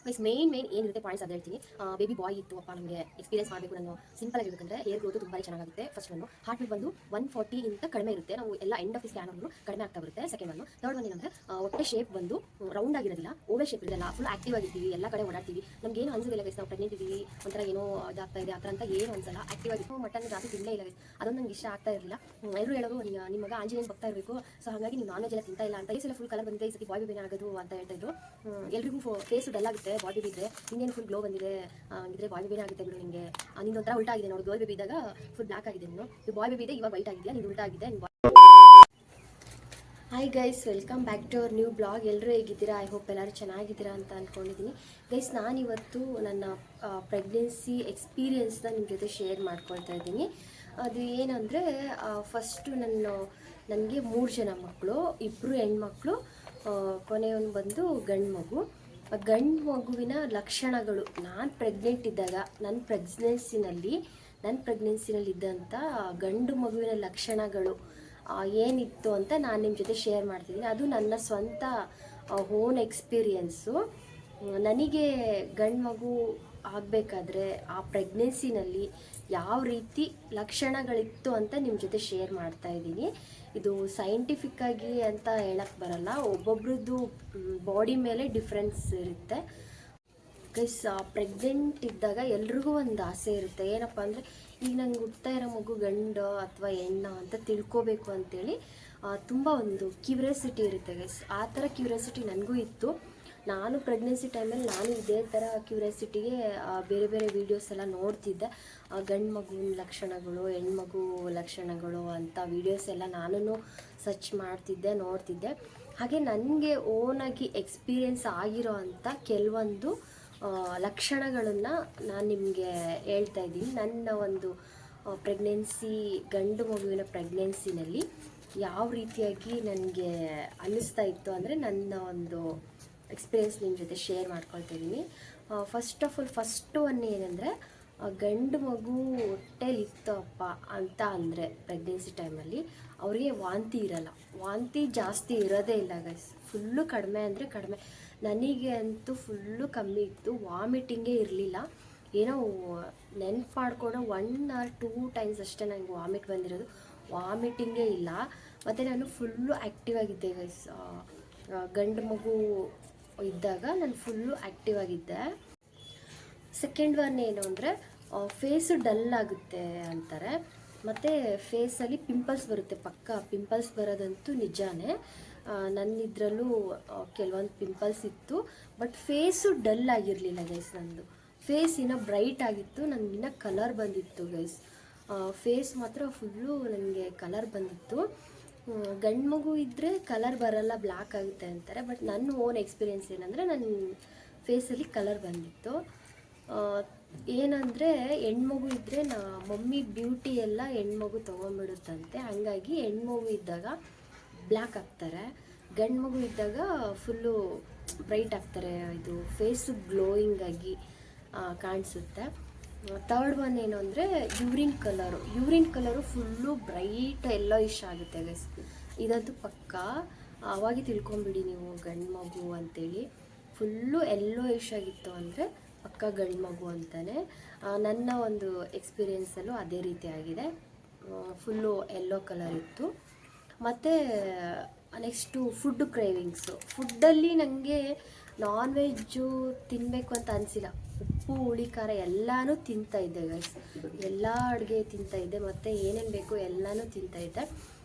Guys main ಏನಿರುತ್ತೆ points ಅದು ಹೇಳ್ತೀನಿ. ಬೇಬಿ ಬಾಯ್ ಇತ್ತು ಅಪ್ಪ ನಮಗೆ ಎಕ್ಸ್ಪೀರಿಯನ್ಸ್ ಮಾಡಬೇಕು ನಾನು ಸಿಂಪಲ್ ಆಗಿರ್ಬೇಕಂದ್ರೆ ಹೇರ್ ಗ್ರೋತ್ ತುಂಬಾ ಚೆನ್ನಾಗುತ್ತೆ. ಫಸ್ಟ್ ಒಂದು ಹಾರ್ಟ್ ಬೀಟ್ ಬಂದು 140 ಇಂತ ಕಡಿಮೆ ಇರುತ್ತೆ. ನಾವು ಎಲ್ಲ ಎಂಡ್ ಆಫ್ ದಿ ಸ್ಕ್ಯಾನ್ ಆದ್ರೂ ಕಡಿಮೆ ಆಗ್ತಾ ಬರುತ್ತೆ. ಸೆಕೆಂಡ್ ಒಂದು ಥರ್ಡ್ ಒನ್ ಏನಂದ್ರೆ ಹೊಟ್ಟೆ ಶೇಪ್ ಬಂದು ರೌಂಡ್ ಆಗಿರೋದಿಲ್ಲ, ಓವಲ್ ಶೇಪ್ ಇರಲ್ಲ. ಫುಲ್ ಆಕ್ಟಿವ್ ಆಗಿರ್ತೀವಿ, ಎಲ್ಲ ಕಡೆ ಓಡಾಡ್ತೀವಿ. ನಮ್ಗೆ ಏನು ಅನ್ಸೋದಿಲ್ಲ ಗೈಸ್ ನಾವು ಪ್ರೆಗ್ನೆಂಟ್ ಇದೀವಿ ಒಂಥರ ಏನೋ ಇದಾಗ್ತಾ ಇದೆ ಆ ಥರ ಅಂತ ಏನು ಅನ್ಸಲ್ಲ. ಆಕ್ಟಿವ್ ಆಗಿತ್ತು. ಮಟನ್ ಜಾಸ್ತಿ ತಿನ್ನಲೇ ಇಲ್ಲ ಗೈಸ್, ಅದೊಂದು ನಂಗೆ ಇಷ್ಟ ಆಗ್ತಾ ಇರಲಿಲ್ಲ. ಎಲ್ಲರೂ ಹೇಳೋದು ನಿಮ್ಮ ಮಗ ಆಂಜನೇಯನ್ ಬರ್ತಾ ಇರಬೇಕು, ಸೊ ಹಾಗಾಗಿ ನೀವು ನಾನ್ ವೆಜ್ ಎಲ್ಲ ತಿಂತಾ ಇಲ್ಲ ಅಂತ. ಈ ಸಲ ಫುಲ್ ಕಲರ್ ಬಂದಿದೆ, ಈ ಸತಿ ಬಾಯ್ ಬೇಬಿನೇ ಆಗೋದು ಅಂತ ಹೇಳ್ತಾ ಇದ್ರು. ಎಲ್ರಿಗೂ ಫೇಸ್ ಡಲ್ ಆಗುತ್ತೆ ಬಾಯ್ ಬೇಬಿ ಇದ್ರೆ. ಇನ್ನೇನು ಫುಲ್ ಗ್ಲೋ ಬಂದಿದೆ ಇದ್ರೆ ಬಾಯ್ ಬೇಬಿನೇ ಆಗುತ್ತೆ ಬಿಡು ನಿಮಗೆ. ನಿಂದು ಒಂಥರ ಉಲ್ಟಾ ಆಗಿದೆ ನೋಡಿ, ಗರ್ಲ್ ಬೇಬಿ ಇದ್ದಾಗ ಫುಲ್ ಬ್ಲಾಕ್ ಆಗಿದೆ, ನೀನು ಬಾಯ್ ಬೇಬಿ ಇದೆ ಇವಾಗ ವೈಟ್ ಆಗಿದೆಯಾ, ನೀನು ಉಲ್ಟಾ ಆಗಿದೆ. Hi guys, welcome back to our new blog. ಎಲ್ಲರೂ ಹೇಗಿದ್ದೀರಾ? ಐ ಹೋಪ್ ಎಲ್ಲರೂ ಚೆನ್ನಾಗಿದ್ದೀರಾ ಅಂತ ಅಂದ್ಕೊಂಡಿದ್ದೀನಿ. ಗೈಸ್, ನಾನಿವತ್ತು ನನ್ನ ಪ್ರೆಗ್ನೆನ್ಸಿ ಎಕ್ಸ್ಪೀರಿಯನ್ಸ್ನ ನಿಮ್ಮ ಜೊತೆ ಶೇರ್ ಮಾಡ್ಕೊಳ್ತಾ ಇದ್ದೀನಿ. ಅದು ಏನಂದರೆ, ಫಸ್ಟು ನನಗೆ 3 ಜನ ಮಕ್ಕಳು, 2 ಹೆಣ್ಮಕ್ಳು, ಕೊನೆಯವನು ಬಂದು ಗಂಡು ಮಗು. ಗಂಡು ಮಗುವಿನ ಲಕ್ಷಣಗಳು ನಾನು ಪ್ರೆಗ್ನೆಂಟ್ ಇದ್ದಾಗ ನನ್ನ ಪ್ರೆಗ್ನೆನ್ಸಿನಲ್ಲಿದ್ದಂಥ ಗಂಡು ಮಗುವಿನ ಲಕ್ಷಣಗಳು ಏನಿತ್ತು ಅಂತ ನಾನು ನಿಮ್ಮ ಜೊತೆ ಶೇರ್ ಮಾಡ್ತಿದ್ದೀನಿ. ಅದು ನನ್ನ ಸ್ವಂತ ಓನ್ ಎಕ್ಸ್ಪೀರಿಯನ್ಸು. ನನಗೆ ಗಂಡು ಮಗು ಆಗಬೇಕಾದ್ರೆ ಆ ಪ್ರೆಗ್ನೆನ್ಸಿನಲ್ಲಿ ಯಾವ ರೀತಿ ಲಕ್ಷಣಗಳಿತ್ತು ಅಂತ ನಿಮ್ಮ ಜೊತೆ ಶೇರ್ ಮಾಡ್ತಾ ಇದ್ದೀನಿ. ಇದು ಸೈಂಟಿಫಿಕ್ಕಾಗಿ ಅಂತ ಹೇಳಕ್ಕೆ ಬರಲ್ಲ, ಒಬ್ಬೊಬ್ರದ್ದು ಬಾಡಿ ಮೇಲೆ ಡಿಫ್ರೆನ್ಸ್ ಇರುತ್ತೆ. ಗೈಸ್, ಪ್ರೆಗ್ನೆಂಟ್ ಇದ್ದಾಗ ಎಲ್ರಿಗೂ ಒಂದು ಆಸೆ ಇರುತ್ತೆ, ಏನಪ್ಪ ಅಂದರೆ ಈಗ ನಂಗೆ ಹುಡ್ತಾ ಇರೋ ಮಗು ಗಂಡು ಅಥವಾ ಹೆಣ್ಣ ಅಂತ ತಿಳ್ಕೋಬೇಕು ಅಂತೇಳಿ ತುಂಬ ಒಂದು ಕ್ಯೂರಿಯಾಸಿಟಿ ಇರುತ್ತೆ ಗೈಸ್. ಆ ಥರ ಕ್ಯೂರಿಯಾಸಿಟಿ ನನಗೂ ಇತ್ತು. ನಾನು ಪ್ರೆಗ್ನೆನ್ಸಿ ಟೈಮಲ್ಲಿ ನಾನು ಇದೇ ಥರ ಕ್ಯೂರಿಯಾಸಿಟಿಗೆ ಬೇರೆ ಬೇರೆ ವೀಡಿಯೋಸ್ ಎಲ್ಲ ನೋಡ್ತಿದ್ದೆ. ಗಂಡು ಮಗುವಿನ ಲಕ್ಷಣಗಳು, ಹೆಣ್ಮಗು ಲಕ್ಷಣಗಳು ಅಂತ ವೀಡಿಯೋಸ್ ಎಲ್ಲ ನಾನು ಸರ್ಚ್ ಮಾಡ್ತಿದ್ದೆ, ನೋಡ್ತಿದ್ದೆ. ಹಾಗೆ ನನಗೆ ಓನಾಗಿ ಎಕ್ಸ್ಪೀರಿಯೆನ್ಸ್ ಆಗಿರೋ ಅಂಥ ಕೆಲವೊಂದು ಲಕ್ಷಣಗಳನ್ನು ನಾನು ನಿಮಗೆ ಹೇಳ್ತಾ ಇದ್ದೀನಿ. ನನ್ನ ಒಂದು ಗಂಡು ಮಗುವಿನ ಪ್ರೆಗ್ನೆನ್ಸಿನಲ್ಲಿ ಯಾವ ರೀತಿಯಾಗಿ ನನಗೆ ಅನ್ನಿಸ್ತಾ ಇತ್ತು ಅಂದರೆ ನನ್ನ ಒಂದು ಎಕ್ಸ್ಪೀರಿಯೆನ್ಸ್ ನಿಮ್ಮ ಜೊತೆ ಶೇರ್ ಮಾಡ್ಕೊಳ್ತಾ ಇದ್ದೀನಿ. ಫಸ್ಟ್ ಆಫ್ ಆಲ್ ಫಸ್ಟು ಏನಂದರೆ, ಗಂಡು ಮಗು ಹೊಟ್ಟೆಲಿತ್ತು ಅಪ್ಪ ಅಂತ ಅಂದರೆ ಪ್ರೆಗ್ನೆನ್ಸಿ ಟೈಮಲ್ಲಿ ಅವರಿಗೆ ವಾಂತಿ ಇರಲ್ಲ, ವಾಂತಿ ಜಾಸ್ತಿ ಇರೋದೇ ಇಲ್ಲ ಗೈಸ್. ಫುಲ್ಲು ಕಡಿಮೆ ಅಂದರೆ ಕಡಿಮೆ. ನನಗೆ ಅಂತೂ ಫುಲ್ಲು ಕಮ್ಮಿ ಇತ್ತು, ವಾಮಿಟಿಂಗೇ ಇರಲಿಲ್ಲ. ಏನೋ ನೆನ್ಪು ಮಾಡ್ಕೊಂಡು 1 or 2 ಟೈಮ್ಸ್ ಅಷ್ಟೇ ನನಗೆ ವಾಮಿಟ್ ಬಂದಿರೋದು, ವಾಮಿಟಿಂಗೇ ಇಲ್ಲ. ಮತ್ತು ನಾನು ಫುಲ್ಲು ಆ್ಯಕ್ಟಿವ್ ಆಗಿದ್ದೆ ಗೈಸ್. ಗಂಡು ಮಗು ಇದ್ದಾಗ ನಾನು ಫುಲ್ಲು ಆ್ಯಕ್ಟಿವ್ ಆಗಿದ್ದೆ. ಸೆಕೆಂಡ್ ಒನ್ ಏನು ಅಂದರೆ, ಫೇಸು ಡಲ್ ಆಗುತ್ತೆ ಅಂತಾರೆ, ಮತ್ತು ಫೇಸಲ್ಲಿ ಪಿಂಪಲ್ಸ್ ಬರುತ್ತೆ. ಪಕ್ಕ ಪಿಂಪಲ್ಸ್ ಬರೋದಂತೂ ನಿಜಾನೇ. ನನ್ನಿದ್ರಲ್ಲೂ ಕೆಲವೊಂದು ಪಿಂಪಲ್ಸ್ ಇತ್ತು, ಬಟ್ ಫೇಸು ಡಲ್ ಆಗಿರಲಿಲ್ಲ ಗೈಸ್. ನಂದು ಫೇಸ್ ಇನ್ನೂ ಬ್ರೈಟ್ ಆಗಿತ್ತು, ನನಗಿನ್ನ ಕಲರ್ ಬಂದಿತ್ತು ಗೈಸ್. ಫೇಸ್ ಮಾತ್ರ ಫುಲ್ಲು ನನಗೆ ಕಲರ್ ಬಂದಿತ್ತು. ಗಂಡು ಮಗು ಇದ್ದರೆ ಕಲರ್ ಬರಲ್ಲ, ಬ್ಲ್ಯಾಕ್ ಆಗುತ್ತೆ ಅಂತಾರೆ, ಬಟ್ ನನ್ನ ಓನ್ ಎಕ್ಸ್ಪೀರಿಯೆನ್ಸ್ ಏನಂದರೆ ನನ್ನ ಫೇಸಲ್ಲಿ ಕಲರ್ ಬಂದಿತ್ತು. ಏನಂದರೆ, ಹೆಣ್ಮಗು ಇದ್ದರೆ ಮಮ್ಮಿ ಬ್ಯೂಟಿ ಎಲ್ಲ ಹೆಣ್ಮಗು ತೊಗೊಂಡ್ಬಿಡುತ್ತಂತೆ. ಹಾಗಾಗಿ ಹೆಣ್ಮಗು ಇದ್ದಾಗ ಬ್ಲ್ಯಾಕ್ ಆಗ್ತಾರೆ, ಗಂಡು ಮಗು ಇದ್ದಾಗ ಫುಲ್ಲು ಬ್ರೈಟ್ ಆಗ್ತಾರೆ. ಇದು ಫೇಸು ಗ್ಲೋಯಿಂಗ್ ಆಗಿ ಕಾಣಿಸುತ್ತೆ. ಥರ್ಡ್ ಒನ್ ಏನು ಅಂದರೆ, ಯೂರಿನ್ ಕಲರು ಫುಲ್ಲು ಬ್ರೈಟ್ ಎಲ್ಲೋಯಿಶ್ ಆಗುತ್ತೆ ಗೈಸ್. ಇದಂತೂ ಪಕ್ಕ ಅವಾಗೆ ತಿಳ್ಕೊಂಬಿಡಿ ನೀವು ಗಂಡು ಮಗು ಅಂತೇಳಿ. ಫುಲ್ಲು ಎಲ್ಲೋಯಿಶ್ ಆಗಿತ್ತು ಅಂದರೆ ಪಕ್ಕ ಗಂಡು ಮಗು ಅಂತಲೇ. ನನ್ನ ಒಂದು ಎಕ್ಸ್ಪೀರಿಯೆನ್ಸಲ್ಲೂ ಅದೇ ರೀತಿ ಆಗಿದೆ, ಫುಲ್ಲು ಎಲ್ಲೋ ಕಲರ್ ಇತ್ತು. ಮತ್ತು ನೆಕ್ಸ್ಟು ಫುಡ್ ಕ್ರೇವಿಂಗ್ಸು. ಫುಡ್ಡಲ್ಲಿ ನನಗೆ ನಾನ್ ವೆಜ್ಜು ತಿನ್ನಬೇಕು ಅಂತ ಅನಿಸಿಲ್ಲ. ಉಪ್ಪು ಹುಳಿ ಖಾರ ಎಲ್ಲನೂ ತಿಂತಾಯಿದ್ದೆ ಗೈಸ್, ಎಲ್ಲ ಅಡುಗೆ ತಿಂತಾಯಿದ್ದೆ, ಮತ್ತು ಏನೇನು ಬೇಕು ಎಲ್ಲನೂ ತಿಂತಾಯಿದ್ದೆ.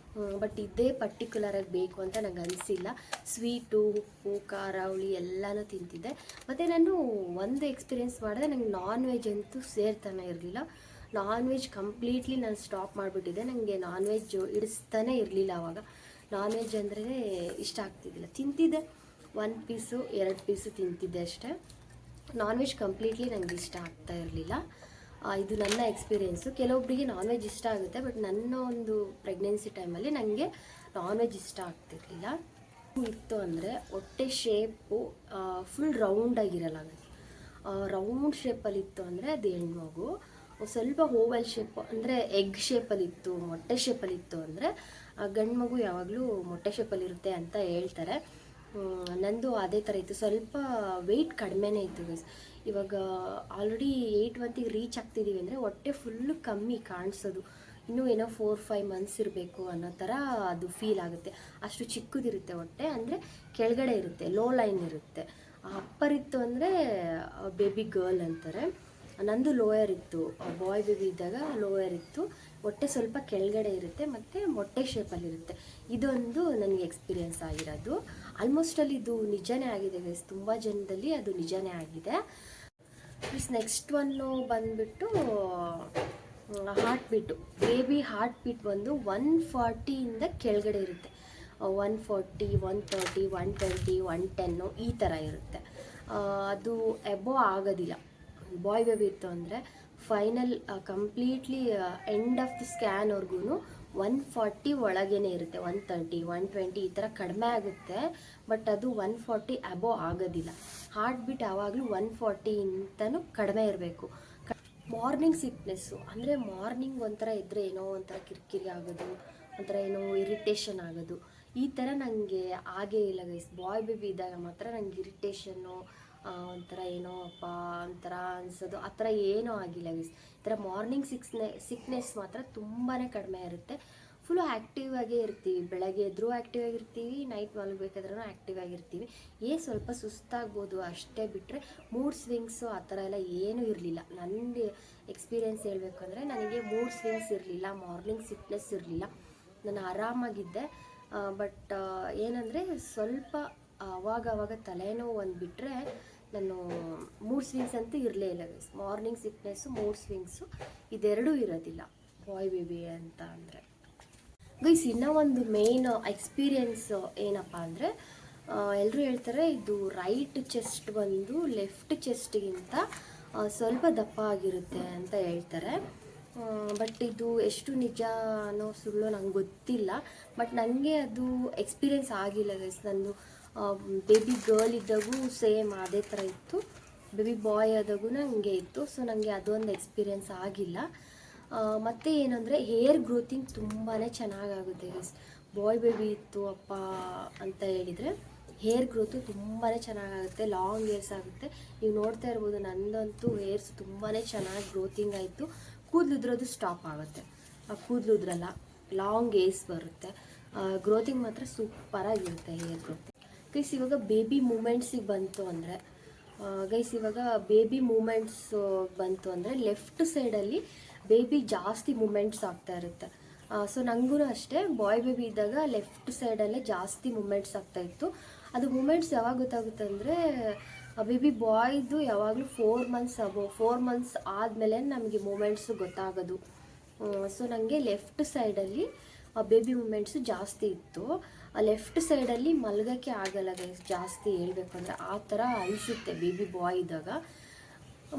ಬಟ್ ಇದೇ ಪರ್ಟಿಕ್ಯುಲರಾಗಿ ಬೇಕು ಅಂತ ನಂಗೆ ಅನಿಸಿಲ್ಲ. ಸ್ವೀಟು, ಉಪ್ಪು, ಖಾರ, ಹುಳಿ ಎಲ್ಲನೂ ತಿಂತಿದ್ದೆ. ಮತ್ತು ನಾನು ಒಂದು ಎಕ್ಸ್ಪೀರಿಯೆನ್ಸ್ ಮಾಡಿದೆ, ನಂಗೆ ನಾನ್ ವೆಜ್ ಅಂತೂ ಸೇರ್ತಾನೆ ಇರಲಿಲ್ಲ. ನಾನ್ ವೆಜ್ ಕಂಪ್ಲೀಟ್ಲಿ ನಾನು ಸ್ಟಾಪ್ ಮಾಡಿಬಿಟ್ಟಿದ್ದೆ. ನನಗೆ ನಾನ್ ವೆಜ್ಜು ಇಡಿಸ್ತಾನೆ ಇರಲಿಲ್ಲ ಆವಾಗ. ನಾನ್ ವೆಜ್ ಅಂದರೆ ಇಷ್ಟ ಆಗ್ತಿದ್ದಿಲ್ಲ, ತಿಂತಿದ್ದೆ 1 ಪೀಸು 2 ಪೀಸು ತಿಂತಿದ್ದೆ ಅಷ್ಟೇ. ನಾನ್ ವೆಜ್ ಕಂಪ್ಲೀಟ್ಲಿ ನನಗೆ ಇಷ್ಟ ಆಗ್ತಾ ಇರಲಿಲ್ಲ. ಇದು ನನ್ನ ಎಕ್ಸ್ಪೀರಿಯೆನ್ಸು. ಕೆಲವೊಬ್ಬರಿಗೆ ನಾನ್ ವೆಜ್ ಇಷ್ಟ ಆಗುತ್ತೆ, ಬಟ್ ನನ್ನ ಒಂದು ಪ್ರೆಗ್ನೆನ್ಸಿ ಟೈಮಲ್ಲಿ ನನಗೆ ನಾನ್ ವೆಜ್ ಇಷ್ಟ ಆಗ್ತಿರ್ಲಿಲ್ಲ. ಇತ್ತು ಅಂದರೆ ಹೊಟ್ಟೆ ಶೇಪು ಫುಲ್ ರೌಂಡಾಗಿರಲ್ಲ, ರೌಂಡ್ ಶೇಪಲ್ಲಿತ್ತು ಅಂದರೆ ಅದು ಹೆಣ್ಮಗು. ಸ್ವಲ್ಪ ಓವಲ್ ಶೇಪ್ ಅಂದರೆ ಎಗ್ ಶೇಪಲ್ಲಿತ್ತು, ಮೊಟ್ಟೆ ಶೇಪಲ್ಲಿತ್ತು ಅಂದರೆ ಗಂಡು ಮಗು ಯಾವಾಗಲೂ ಮೊಟ್ಟೆ ಶೇಪಲ್ಲಿರುತ್ತೆ ಅಂತ ಹೇಳ್ತಾರೆ. ನಂದು ಅದೇ ಥರ ಇತ್ತು, ಸ್ವಲ್ಪ ವೆಯ್ಟ್ ಕಡಿಮೆನೇ ಇತ್ತು ಗೈಸ್. ಇವಾಗ ಆಲ್ರೆಡಿ 8 ಮಂತಿಗೆ ರೀಚ್ ಆಗ್ತಿದ್ದೀವಿ ಅಂದರೆ ಹೊಟ್ಟೆ ಫುಲ್ಲು ಕಮ್ಮಿ ಕಾಣಿಸೋದು, ಇನ್ನೂ ಏನೋ 4-5 ಮಂತ್ಸ್ ಇರಬೇಕು ಅನ್ನೋ ಥರ ಅದು ಫೀಲ್ ಆಗುತ್ತೆ. ಅಷ್ಟು ಚಿಕ್ಕದಿರುತ್ತೆ ಹೊಟ್ಟೆ, ಅಂದರೆ ಕೆಳಗಡೆ ಇರುತ್ತೆ, ಲೋ ಲೈನ್ ಇರುತ್ತೆ. ಅಪ್ಪರ್ ಇತ್ತು ಅಂದರೆ ಬೇಬಿ ಗರ್ಲ್ ಅಂತಾರೆ. ನಂದು ಲೋಯರ್ ಇತ್ತು, ಬಾಯ್ ಬೇಬಿ ಇದ್ದಾಗ ಲೋಯರ್ ಇತ್ತು, ಹೊಟ್ಟೆ ಸ್ವಲ್ಪ ಕೆಳಗಡೆ ಇರುತ್ತೆ ಮತ್ತು ಮೊಟ್ಟೆ ಶೇಪಲ್ಲಿರುತ್ತೆ. ಇದೊಂದು ನನಗೆ ಎಕ್ಸ್ಪೀರಿಯೆನ್ಸ್ ಆಗಿರೋದು. ಆಲ್ಮೋಸ್ಟ್ ಅಲ್ಲಿ ಇದು ನಿಜನೇ ಆಗಿದೆ ಗೈಸ್, ತುಂಬ ಜನದಲ್ಲಿ ಅದು ನಿಜನೇ ಆಗಿದೆ. ಪ್ಲಸ್ ನೆಕ್ಸ್ಟ್ ಒನ್ನು ಬಂದುಬಿಟ್ಟು heart beat. Baby heart beat ಬಂದು 140ಇಂದ ಕೆಳಗಡೆ ಇರುತ್ತೆ, 140, 130, 120, 110 ಈ ಥರ ಇರುತ್ತೆ. ಅದು ಎಬೋ ಆಗೋದಿಲ್ಲ. ಬಾಯ್ ಬೇಬಿ ಇತ್ತು ಅಂದರೆ final completely end of the ಸ್ಕ್ಯಾನ್ವರೆಗೂ 140 ಒಳಗೇ ಇರುತ್ತೆ, 130, 120 ಈ ಥರ ಕಡಿಮೆ ಆಗುತ್ತೆ. ಬಟ್ ಅದು 140 ಅಬೋ ಆಗೋದಿಲ್ಲ. ಹಾರ್ಟ್ ಬೀಟ್ ಯಾವಾಗಲೂ 140ಇಂತನೂ ಕಡಿಮೆ ಇರಬೇಕು. ಮಾರ್ನಿಂಗ್ ಸಿಕ್ನೆಸ್ಸು ಅಂದರೆ ಮಾರ್ನಿಂಗ್ ಒಂಥರ ಇದ್ದರೆ ಏನೋ ಒಂಥರ ಕಿರಿಕಿರಿ ಆಗೋದು, ಒಂಥರ ಏನೋ ಇರಿಟೇಷನ್ ಆಗೋದು, ಈ ಥರ ನನಗೆ ಆಗೇ ಇಲ್ಲ ಗೈಸ್. ಬಾಯ್ ಬೇಬಿ ಇದ್ದಾಗ ಮಾತ್ರ ನನಗೆ ಇರಿಟೇಷನ್ನು, ಒಂಥರ ಏನೋ ಅಪ್ಪ ಒಂಥರ ಅನಿಸೋದು, ಆ ಥರ ಏನೂ ಆಗಿಲ್ಲ ಗೈಸ್. ಈ ಥರ ಮಾರ್ನಿಂಗ್ ಸಿಕ್ನೆಸ್ ಮಾತ್ರ ತುಂಬಾ ಕಡಿಮೆ ಇರುತ್ತೆ. ಫುಲ್ಲು ಆ್ಯಕ್ಟಿವ್ ಆಗೇ ಇರ್ತೀವಿ, ಬೆಳಗ್ಗೆ ಎದ್ರೂ ಆ್ಯಕ್ಟಿವ್ ಆಗಿರ್ತೀವಿ, ನೈಟ್ ಮಲಗಬೇಕಾದ್ರೂ ಆ್ಯಕ್ಟಿವ್ ಆಗಿರ್ತೀವಿ. ಸ್ವಲ್ಪ ಸುಸ್ತಾಗ್ಬೋದು ಅಷ್ಟೇ, ಬಿಟ್ಟರೆ ಮೂಡ್ ಸ್ವಿಂಗ್ಸು ಆ ಥರ ಎಲ್ಲ ಏನೂ ಇರಲಿಲ್ಲ. ನನಗೆ ಎಕ್ಸ್ಪೀರಿಯೆನ್ಸ್ ಹೇಳಬೇಕು ಅಂದರೆ ನನಗೆ ಮೂಡ್ ಸ್ವಿಂಗ್ಸ್ ಇರಲಿಲ್ಲ, ಮಾರ್ನಿಂಗ್ ಸಿಕ್ನೆಸ್ ಇರಲಿಲ್ಲ, ನಾನು ಆರಾಮಾಗಿದ್ದೆ. ಬಟ್ ಏನಂದರೆ ಸ್ವಲ್ಪ ಅವಾಗವಾಗ ತಲೆನೋವು ಒಂದು ಬಿಟ್ಟರೆ ನಾನು ಮೂಡ್ ಸ್ವಿಂಗ್ಸ್ ಅಂತೂ ಇರಲೇ ಇಲ್ಲ guys. Morning sickness, mood swings ಇದೆರಡೂ ಇರೋದಿಲ್ಲ ಬಾಯ್ ಬೇಬಿ ಅಂತ ಅಂದರೆ ಗೈಸ್. ಇನ್ನೂ ಒಂದು ಮೇನ್ ಎಕ್ಸ್ಪೀರಿಯೆನ್ಸ್ ಏನಪ್ಪ ಅಂದರೆ, ಎಲ್ಲರೂ ಹೇಳ್ತಾರೆ ಇದು ರೈಟ್ ಚೆಸ್ಟ್ ಬಂದು ಲೆಫ್ಟ್ ಚೆಸ್ಟ್ಗಿಂತ ಸ್ವಲ್ಪ ದಪ್ಪ ಆಗಿರುತ್ತೆ ಅಂತ ಹೇಳ್ತಾರೆ. ಬಟ್ ಇದು ಎಷ್ಟು ನಿಜ ಅನ್ನೋ ಸುಳ್ಳು ನಂಗೆ ಗೊತ್ತಿಲ್ಲ. ಬಟ್ ನನಗೆ ಅದು ಎಕ್ಸ್ಪೀರಿಯೆನ್ಸ್ ಆಗಿಲ್ಲ ಗೈಸ್. ನಂದು ಬೇಬಿ ಗರ್ಲ್ ಇದ್ದಾಗೂ ಸೇಮ್ ಅದೇ ಥರ ಇತ್ತು, ಬೇಬಿ ಬಾಯ್ ಆದಾಗೂ ಹಂಗೆ ಇತ್ತು. ಸೊ ನನಗೆ ಅದೊಂದು ಎಕ್ಸ್ಪೀರಿಯೆನ್ಸ್ ಆಗಿಲ್ಲ. ಮತ್ತು ಏನಂದರೆ ಹೇರ್ ಗ್ರೋತಿಂಗ್ ತುಂಬಾ ಚೆನ್ನಾಗಾಗುತ್ತೆ ಗೈಸ್. ಬಾಯ್ ಬೇಬಿ ಇತ್ತು ಅಪ್ಪ ಅಂತ ಹೇಳಿದರೆ ಹೇರ್ ಗ್ರೋತು ತುಂಬಾ ಚೆನ್ನಾಗಾಗುತ್ತೆ, ಲಾಂಗ್ ಹೇರ್ಸ್ ಆಗುತ್ತೆ. ನೀವು ನೋಡ್ತಾ ಇರ್ಬೋದು, ನನ್ನದಂತೂ ಹೇರ್ಸ್ ತುಂಬಾ ಚೆನ್ನಾಗಿ ಗ್ರೋತಿಂಗ್ ಆಯಿತು. ಕೂದಲುದ್ರೋದು ಸ್ಟಾಪ್ ಆಗುತ್ತೆ, ಕೂದಲು ಉದ್ರಲ್ಲ, ಲಾಂಗ್ ಹೇರ್ಸ್ ಬರುತ್ತೆ. ಗ್ರೋತಿಂಗ್ ಮಾತ್ರ ಸೂಪರಾಗಿರುತ್ತೆ ಹೇರ್ ಗ್ರೋತ್ ಗೈಸ್. ಇವಾಗ ಬೇಬಿ ಮೂಮೆಂಟ್ಸಿಗೆ ಬಂತು ಅಂದರೆ ಬಂತು ಅಂದರೆ ಲೆಫ್ಟ್ ಸೈಡಲ್ಲಿ ಬೇಬಿ ಜಾಸ್ತಿ ಮೂಮೆಂಟ್ಸ್ ಆಗ್ತಾ ಇರುತ್ತೆ. ಸೊ ನನಗೂ ಅಷ್ಟೇ ಬಾಯ್ ಬೇಬಿ ಇದ್ದಾಗ ಲೆಫ್ಟ್ ಸೈಡಲ್ಲೇ ಜಾಸ್ತಿ ಮೂಮೆಂಟ್ಸ್ ಆಗ್ತಾಯಿತ್ತು. ಅದು ಮೂಮೆಂಟ್ಸ್ ಯಾವಾಗ ಗೊತ್ತಾಗುತ್ತೆ ಅಂದರೆ ಬೇಬಿ ಬಾಯ್ದು ಯಾವಾಗಲೂ 4 ಮಂತ್ಸ್ ಆದಮೇಲೆ ನಮಗೆ ಮೂಮೆಂಟ್ಸು ಗೊತ್ತಾಗೋದು. ಸೊ ನನಗೆ ಲೆಫ್ಟ್ ಸೈಡಲ್ಲಿ ಬೇಬಿ ಮೂಮೆಂಟ್ಸು ಜಾಸ್ತಿ ಇತ್ತು. ಲೆಫ್ಟ್ ಸೈಡಲ್ಲಿ ಮಲಗೋಕ್ಕೆ ಆಗಲ್ಲ ಗೈಸ್, ಜಾಸ್ತಿ ಹೇಳ್ಬೇಕು ಅಂದರೆ ಆ ಥರ ಅನಿಸುತ್ತೆ ಬೇಬಿ ಬಾಯ್ ಇದ್ದಾಗ.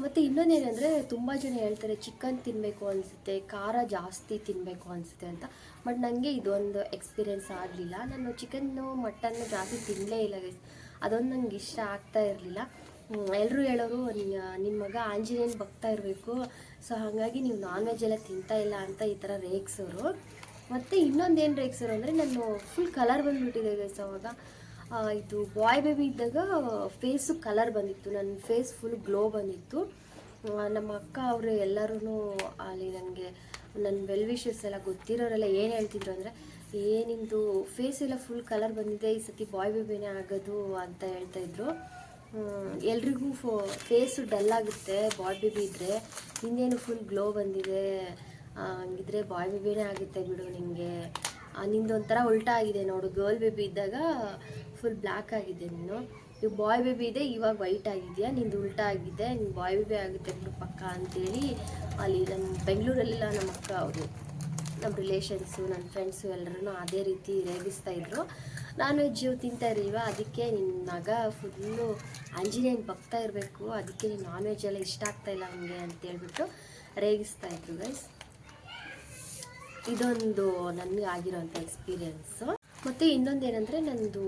ಮತ್ತು ಇನ್ನೊಂದೇನೆಂದರೆ, ತುಂಬ ಜನ ಹೇಳ್ತಾರೆ ಚಿಕನ್ ತಿನ್ನಬೇಕು ಅನಿಸುತ್ತೆ, ಖಾರ ಜಾಸ್ತಿ ತಿನ್ನಬೇಕು ಅನಿಸುತ್ತೆ ಅಂತ. ಬಟ್ ನನಗೆ ಇದೊಂದು ಎಕ್ಸ್ಪೀರಿಯೆನ್ಸ್ ಆಗಲಿಲ್ಲ. ನಾನು ಚಿಕನ್ನು ಮಟನ್ನು ಜಾಸ್ತಿ ತಿನ್ನಲೇ ಇಲ್ಲ ಗೈಸ್, ಅದೊಂದು ನನಗೆ ಇಷ್ಟ ಆಗ್ತಾ ಇರಲಿಲ್ಲ. ಎಲ್ಲರೂ ಹೇಳೋರು ನಿಮ್ಮ ಮಗ ಆಂಜನೇಯನ ಭಕ್ತ ಇರಬೇಕು, ಸೊ ಹಾಗಾಗಿ ನೀವು ನಾನ್ ವೆಜ್ ಎಲ್ಲ ತಿಂತಾ ಇಲ್ಲ ಅಂತ ಈ ಥರ ರೇಗ್ಸೋರು. ಮತ್ತು ಇನ್ನೊಂದೇನು ರೇಗ್ಸೋರು ಅಂದರೆ, ನಾನು ಫುಲ್ ಕಲರ್ ಬಂದುಬಿಟ್ಟಿದೆ ಗೈಸ್. ಅವಾಗ ಇದು ಬಾಯ್ ಬೇಬಿ ಇದ್ದಾಗ ಫೇಸು ಕಲರ್ ಬಂದಿತ್ತು, ನನ್ನ ಫೇಸ್ ಫುಲ್ ಗ್ಲೋ ಬಂದಿತ್ತು. ನಮ್ಮ ಅಕ್ಕ ಅವರು ಎಲ್ಲರೂ ಅಲ್ಲಿ ನನಗೆ ನನ್ನ ವೆಲ್ ವಿಶಸ್ ಎಲ್ಲ ಗೊತ್ತಿರೋರೆಲ್ಲ ಏನು ಹೇಳ್ತಿದ್ರು ಅಂದರೆ, ಏನಿಂದು ಫೇಸ್ ಎಲ್ಲ ಫುಲ್ ಕಲರ್ ಬಂದಿದೆ, ಈ ಸತಿ ಬಾಯ್ ಬೇಬಿನೇ ಆಗೋದು ಅಂತ ಹೇಳ್ತಾಯಿದ್ರು. ಎಲ್ರಿಗೂ ಫೇಸು ಡಲ್ ಆಗುತ್ತೆ ಬಾಯ್ ಬೇಬಿ ಇದ್ದರೆ, ನಿಂದೇನು ಫುಲ್ ಗ್ಲೋ ಬಂದಿದೆ, ಹಂಗಿದ್ರೆ ಬಾಯ್ ಬೇಬಿನೇ ಆಗುತ್ತೆ ಬಿಡು ನಿನಗೆ, ನಿಂದೊಂಥರ ಉಲ್ಟಾ ಆಗಿದೆ ನೋಡು, ಗರ್ಲ್ ಬೇಬಿ ಇದ್ದಾಗ ಫುಲ್ ಬ್ಲ್ಯಾಕ್ ಆಗಿದೆ ನೀನು, ಈಗ ಬಾಯ್ ಬೇಬಿ ಇದೆ ಇವಾಗ ವೈಟ್ ಆಗಿದೆಯಾ, ನಿಂದು ಉಲ್ಟಾ ಆಗಿದೆ, ನಿನ್ನ ಬಾಯ್ ಬೇಬಿ ಆಗುತ್ತೆ ಬಿಡು ಪಕ್ಕ ಅಂತೇಳಿ ಅಲ್ಲಿ ನಮ್ಮ ಬೆಂಗಳೂರಲ್ಲೆಲ್ಲ ನಮ್ಮ ಅಕ್ಕ ಅವರು, ನಮ್ಮ ರಿಲೇಷನ್ಸು, ನನ್ನ ಫ್ರೆಂಡ್ಸು ಎಲ್ಲರೂ ಅದೇ ರೀತಿ ರೇಗಿಸ್ತಾಯಿದ್ರು. ನಾನ್ ವೆಜ್ ತಿಂತಾ ಇರಲಿಲ್ವ, ಅದಕ್ಕೆ ನಿನ್ನ ಮಗ ಫುಲ್ಲು ಆಂಜನೇಯನ ಭಕ್ತ ಇರಬೇಕು, ಅದಕ್ಕೆ ನೀನು ನಾನ್ ವೆಜ್ ಎಲ್ಲ ಇಷ್ಟ ಆಗ್ತಾಯಿಲ್ಲ ಹಂಗೆ ಅಂತೇಳ್ಬಿಟ್ಟು ರೇಗಿಸ್ತಾಯಿದ್ರು ಗೈಸ್. ಇದೊಂದು ನನಗೆ ಆಗಿರೋಂಥ ಎಕ್ಸ್ಪೀರಿಯೆನ್ಸು. ಮತ್ತು ಇನ್ನೊಂದೇನೆಂದರೆ, ನನ್ನದು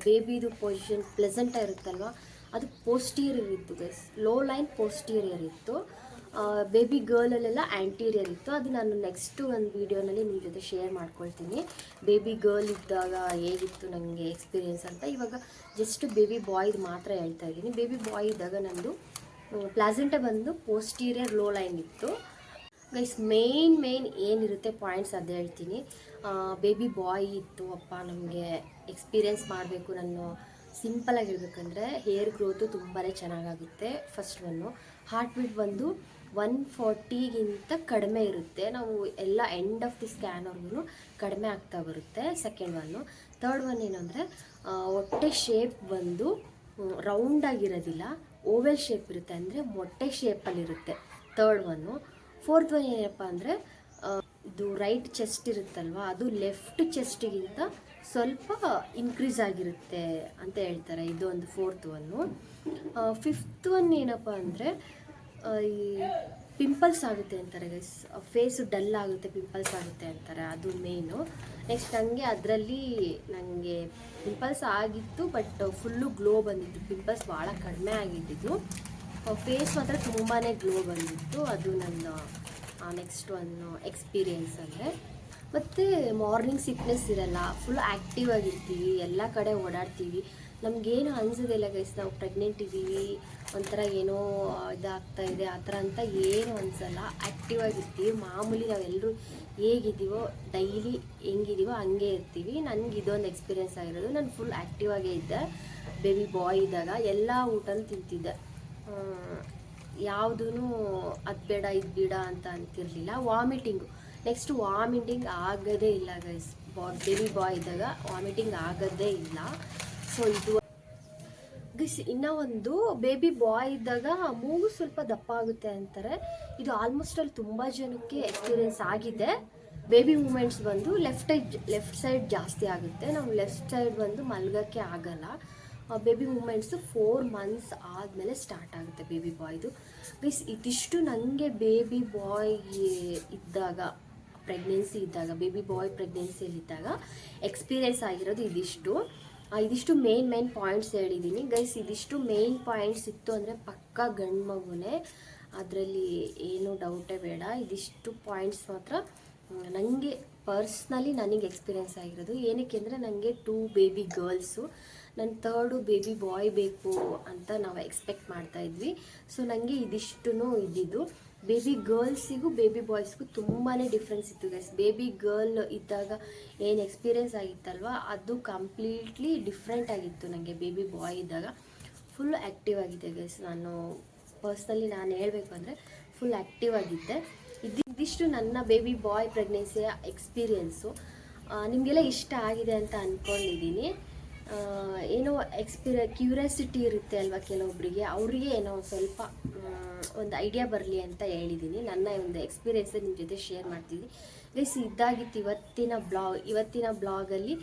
ಬೇಬಿದು ಪೊಸಿಷನ್ ಪ್ಲೆಸೆಂಟ ಇರುತ್ತಲ್ವ, ಅದು ಪೋಸ್ಟೀರಿಯರ್ ಇತ್ತು ಗೈಸ್, ಲೋ ಲೈನ್ ಪೋಸ್ಟೀರಿಯರ್ ಇತ್ತು. ಬೇಬಿ ಗರ್ಲಲ್ಲೆಲ್ಲ ಆ್ಯಂಟೀರಿಯರ್ ಇತ್ತು. ಅದು ನಾನು ನೆಕ್ಸ್ಟು ಒಂದು ವೀಡಿಯೋನಲ್ಲಿ ನಿಮ್ಮ ಜೊತೆ ಶೇರ್ ಮಾಡ್ಕೊಳ್ತೀನಿ. ಬೇಬಿ ಗರ್ಲ್ ಇದ್ದಾಗ ಹೇಗಿತ್ತು ನನಗೆ ಎಕ್ಸ್ಪೀರಿಯೆನ್ಸ್ ಅಂತ. ಇವಾಗ ಜಸ್ಟ್ ಬೇಬಿ ಬಾಯ್ದು ಮಾತ್ರ ಹೇಳ್ತಾ ಇದ್ದೀನಿ. ಬೇಬಿ ಬಾಯ್ ಇದ್ದಾಗ ನಂದು ಪ್ಲಾಸೆಂಟ ಬಂದು ಪೋಸ್ಟೀರಿಯರ್ ಲೋ ಲೈನ್ ಇತ್ತು ಗೈಸ್. ಮೇನ್ ಏನಿರುತ್ತೆ ಪಾಯಿಂಟ್ಸ್ ಅದು ಹೇಳ್ತೀನಿ. ಬೇಬಿ ಬಾಯ್ ಇತ್ತು ಅಪ್ಪ, ನಮಗೆ ಎಕ್ಸ್ಪೀರಿಯೆನ್ಸ್ ಮಾಡಬೇಕು. ನಾನು ಸಿಂಪಲಾಗಿ ಹೇಳ್ಬೇಕಂದ್ರೆ ಹೇರ್ ಗ್ರೋತು ತುಂಬಾ ಚೆನ್ನಾಗಾಗುತ್ತೆ. ಫಸ್ಟ್ ಹಾರ್ಟ್ ಬೀಟ್ ಬಂದು 140ಗಿಂತ ಕಡಿಮೆ ಇರುತ್ತೆ. ನಾವು ಎಲ್ಲ ಎಂಡ್ ಆಫ್ ದಿ ಸ್ಕ್ಯಾನ್ವರೆಗೂ ಕಡಿಮೆ ಆಗ್ತಾ ಬರುತ್ತೆ. ಸೆಕೆಂಡ್ ಥರ್ಡ್ ಏನು ಅಂದರೆ ಹೊಟ್ಟೆ ಶೇಪ್ ಬಂದು ರೌಂಡಾಗಿರೋದಿಲ್ಲ, ಓವೆಲ್ ಶೇಪ್ ಇರುತ್ತೆ, ಅಂದರೆ ಮೊಟ್ಟೆ ಶೇಪಲ್ಲಿರುತ್ತೆ ಥರ್ಡ್ ಫೋರ್ತ್ ಏನಪ್ಪ ಅಂದರೆ ಇದು ರೈಟ್ ಚೆಸ್ಟ್ ಇರುತ್ತಲ್ವ, ಅದು ಲೆಫ್ಟ್ ಚೆಸ್ಟಿಗಿಂತ ಸ್ವಲ್ಪ ಇನ್ಕ್ರೀಸ್ ಆಗಿರುತ್ತೆ ಅಂತ ಹೇಳ್ತಾರೆ. ಇದು ಒಂದು ಫೋರ್ತ್ ಫಿಫ್ತ್ ಏನಪ್ಪ ಅಂದರೆ ಈ ಪಿಂಪಲ್ಸ್ ಆಗುತ್ತೆ ಅಂತಾರೆ ಗೈಸ್. ಫೇಸು ಡಲ್ ಆಗುತ್ತೆ, ಪಿಂಪಲ್ಸ್ ಆಗುತ್ತೆ ಅಂತಾರೆ, ಅದು ಮೇಯ್ನು. ನೆಕ್ಸ್ಟ್ ಅದರಲ್ಲಿ ನನಗೆ ಪಿಂಪಲ್ಸ್ ಆಗಿತ್ತು, ಬಟ್ ಫುಲ್ಲು ಗ್ಲೋ ಬಂದಿತ್ತು. ಪಿಂಪಲ್ಸ್ ಭಾಳ ಕಡಿಮೆ ಆಗಿದ್ದು, ಫೇಸ್ ಮಾತ್ರ ತುಂಬಾ ಗ್ಲೋ ಬಂದಿತ್ತು. ಅದು ನನ್ನ ನೆಕ್ಸ್ಟ್ ಎಕ್ಸ್ಪೀರಿಯೆನ್ಸ್ ಅಂದರೆ. ಮತ್ತು ಮಾರ್ನಿಂಗ್ ಸಿಕ್ನೆಸ್ ಇರಲ್ಲ, ಫುಲ್ ಆ್ಯಕ್ಟಿವ್ ಆಗಿರ್ತೀವಿ, ಎಲ್ಲ ಕಡೆ ಓಡಾಡ್ತೀವಿ, ನಮಗೇನು ಅನಿಸೋದಿಲ್ಲ ಗೈಸ್. ನಾವು ಪ್ರೆಗ್ನೆಂಟ್ ಇದ್ದೀವಿ, ಒಂಥರ ಏನೋ ಇದಾಗ್ತಾ ಇದೆ ಆ ಥರ ಅಂತ ಏನು ಅನಿಸಲ್ಲ. ಆ್ಯಕ್ಟಿವ್ ಆಗಿರ್ತೀವಿ, ಮಾಮೂಲಿ ನಾವೆಲ್ಲರೂ ಹೇಗಿದ್ದೀವೋ ಡೈಲಿ ಹೆಂಗಿದ್ದೀವೋ ಹಂಗೆ ಇರ್ತೀವಿ. ನನಗೆ ಇದೊಂದು ಎಕ್ಸ್ಪೀರಿಯೆನ್ಸ್ ಆಗಿರೋದು. ನಾನು ಫುಲ್ ಆ್ಯಕ್ಟಿವ್ ಆಗೇ ಇದ್ದೆ ಬೇಬಿ ಬಾಯ್ ಇದ್ದಾಗ. ಎಲ್ಲ ಊಟನೂ ತಿಂತಿದ್ದೆ, ಯಾವುದೂ ಅದು ಬೇಡ ಇದು ಬೇಡ ಅಂತ ಅಂತಿರಲಿಲ್ಲ. ನೆಕ್ಸ್ಟ್ ವಾಮಿಟಿಂಗ್ ಆಗೋದೇ ಇಲ್ಲ ಗೈಸ್. ಬೇಬಿ ಬಾಯ್ ಇದ್ದಾಗ ವಾಮಿಟಿಂಗ್ ಆಗೋದೇ ಇಲ್ಲ. ಸೊ ಇದು ಗೈಸ್. ಇನ್ನೂ ಒಂದು ಸಬೇಬಿ ಬಾಯ್ ಇದ್ದಾಗ ಮೂಗು ಸ್ವಲ್ಪ ದಪ್ಪ ಆಗುತ್ತೆ ಅಂತಾರೆ. ಇದು ಆಲ್ಮೋಸ್ಟ್ ಅಲ್ಲಿ ತುಂಬ ಜನಕ್ಕೆ ಎಕ್ಸ್ಪೀರಿಯೆನ್ಸ್ ಆಗಿದೆ. ಬೇಬಿ ಮೂಮೆಂಟ್ಸ್ ಬಂದು ಲೆಫ್ಟ್ ಸೈಡ್ ಜಾಸ್ತಿ ಆಗುತ್ತೆ. ನಾವು ಲೆಫ್ಟ್ ಸೈಡ್ ಬಂದು ಮಲ್ಗೋಕ್ಕೆ ಆಗಲ್ಲ. ಬೇಬಿ ಮೂಮೆಂಟ್ಸು 4 months ಆದಮೇಲೆ ಸ್ಟಾರ್ಟ್ ಆಗುತ್ತೆ ಬೇಬಿ ಬಾಯ್ದು. ಗೈಸ್ ಇದಿಷ್ಟು ನನಗೆ ಬೇಬಿ ಬಾಯ್ ಇದ್ದಾಗ, ಪ್ರೆಗ್ನೆನ್ಸಿ ಇದ್ದಾಗ, ಬೇಬಿ ಬಾಯ್ ಪ್ರೆಗ್ನೆನ್ಸಿಯಲ್ಲಿದ್ದಾಗ ಎಕ್ಸ್ಪೀರಿಯೆನ್ಸ್ ಆಗಿರೋದು ಇದಿಷ್ಟು ಮೇನ್ ಪಾಯಿಂಟ್ಸ್ ಹೇಳಿದ್ದೀನಿ ಗೈಸ್. ಇದಿಷ್ಟು ಮೇನ್ ಪಾಯಿಂಟ್ಸ್ ಇತ್ತು ಅಂದರೆ ಪಕ್ಕಾ ಗಂಡು ಮಗುನೇ, ಅದರಲ್ಲಿ ಏನೂ ಡೌಟೇ ಬೇಡ. ಇದಿಷ್ಟು ಪಾಯಿಂಟ್ಸ್ ಮಾತ್ರ ನನಗೆ ಪರ್ಸ್ನಲಿ ನನಗೆ ಎಕ್ಸ್ಪೀರಿಯೆನ್ಸ್ ಆಗಿರೋದು. ಏನಕ್ಕೆ ಅಂದರೆ ನನಗೆ 2 ಬೇಬಿ ಗರ್ಲ್ಸು, ನನ್ನ 3rd ಬೇಬಿ ಬಾಯ್ ಬೇಕು ಅಂತ ನಾವು ಎಕ್ಸ್ಪೆಕ್ಟ್ ಮಾಡ್ತಾಯಿದ್ವಿ. ಸೊ ನನಗೆ ಇದಿಷ್ಟು ಇದ್ದಿದ್ದು. ಬೇಬಿ ಗರ್ಲ್ಸಿಗೂ ಬೇಬಿ ಬಾಯ್ಸ್ಗೂ ತುಂಬಾ ಡಿಫ್ರೆನ್ಸ್ ಇತ್ತು ಗೈಸ್. ಬೇಬಿ ಗರ್ಲ್ ಇದ್ದಾಗ ಏನು ಎಕ್ಸ್ಪೀರಿಯೆನ್ಸ್ ಆಗಿತ್ತಲ್ವ, ಅದು ಕಂಪ್ಲೀಟ್ಲಿ ಡಿಫ್ರೆಂಟ್ ಆಗಿತ್ತು. ನನಗೆ ಬೇಬಿ ಬಾಯ್ ಇದ್ದಾಗ ಫುಲ್ ಆ್ಯಕ್ಟಿವ್ ಆಗಿದೆ ಗೈಸ್. ನಾನು ಪರ್ಸ್ನಲಿ ಹೇಳಬೇಕು ಅಂದರೆ ಫುಲ್ ಆ್ಯಕ್ಟಿವ್ ಆಗಿದ್ದೆ. ಇದಿಷ್ಟು ನನ್ನ ಬೇಬಿ ಬಾಯ್ ಪ್ರೆಗ್ನೆನ್ಸಿಯ ಎಕ್ಸ್ಪೀರಿಯೆನ್ಸು. ನಿಮಗೆಲ್ಲ ಇಷ್ಟ ಆಗಿದೆ ಅಂತ ಅಂದ್ಕೊಂಡಿದ್ದೀನಿ. ಏನೋ ಕ್ಯೂರಿಯಾಸಿಟಿ ಇರುತ್ತೆ ಅಲ್ವಾ ಕೆಲವೊಬ್ಬರಿಗೆ, ಅವರಿಗೆ ಏನೋ ಸ್ವಲ್ಪ ಒಂದು ಐಡಿಯಾ ಬರಲಿ ಅಂತ ಹೇಳಿದ್ದೀನಿ. ನನ್ನ ಒಂದು ಎಕ್ಸ್ಪೀರಿಯೆನ್ಸ್ ನಿಮ್ಮ ಜೊತೆ ಶೇರ್ ಮಾಡ್ತೀನಿ ಗೈಸ್. ಇದಾಗಿತ್ತು ಇವತ್ತಿನ ಬ್ಲಾಗಲ್ಲಿ.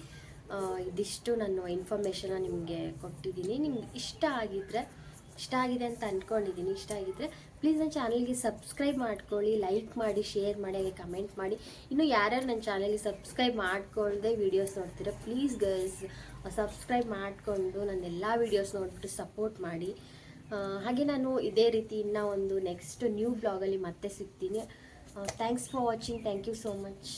ಇದಿಷ್ಟು ನಾನು ಇನ್ಫಾರ್ಮೇಷನ್ನ ನಿಮಗೆ ಕೊಟ್ಟಿದ್ದೀನಿ. ನಿಮ್ಗೆ ಇಷ್ಟ ಆಗಿದೆ ಅಂತ ಅಂದ್ಕೊಂಡಿದ್ದೀನಿ. ಇಷ್ಟ ಆಗಿದ್ದರೆ ಪ್ಲೀಸ್ ನನ್ನ ಚಾನಲ್ಗೆ ಸಬ್ಸ್ಕ್ರೈಬ್ ಮಾಡ್ಕೊಳ್ಳಿ, ಲೈಕ್ ಮಾಡಿ, ಶೇರ್ ಮಾಡಿ, ಹಾಗೆ ಕಮೆಂಟ್ ಮಾಡಿ. ಇನ್ನು ಯಾರ್ಯಾರು ನನ್ನ ಚಾನಲ್ಗೆ ಸಬ್ಸ್ಕ್ರೈಬ್ ಮಾಡ್ಕೊಳ್ಳದೆ ವೀಡಿಯೋಸ್ ನೋಡ್ತೀರಾ, ಪ್ಲೀಸ್ ಗರ್ಲ್ಸ್ ಸಬ್ಸ್ಕ್ರೈಬ್ ಮಾಡಿಕೊಂಡು ನನ್ನೆಲ್ಲ ವೀಡಿಯೋಸ್ ನೋಡಿಬಿಟ್ಟು ಸಪೋರ್ಟ್ ಮಾಡಿ. ಹಾಗೆ ನಾನು ಇದೇ ರೀತಿ ಇನ್ನೂ ಒಂದು ನೆಕ್ಸ್ಟ್ ನ್ಯೂ ಬ್ಲಾಗಲ್ಲಿ ಮತ್ತೆ ಸಿಗ್ತೀನಿ. Thanks for watching. Thank you so much.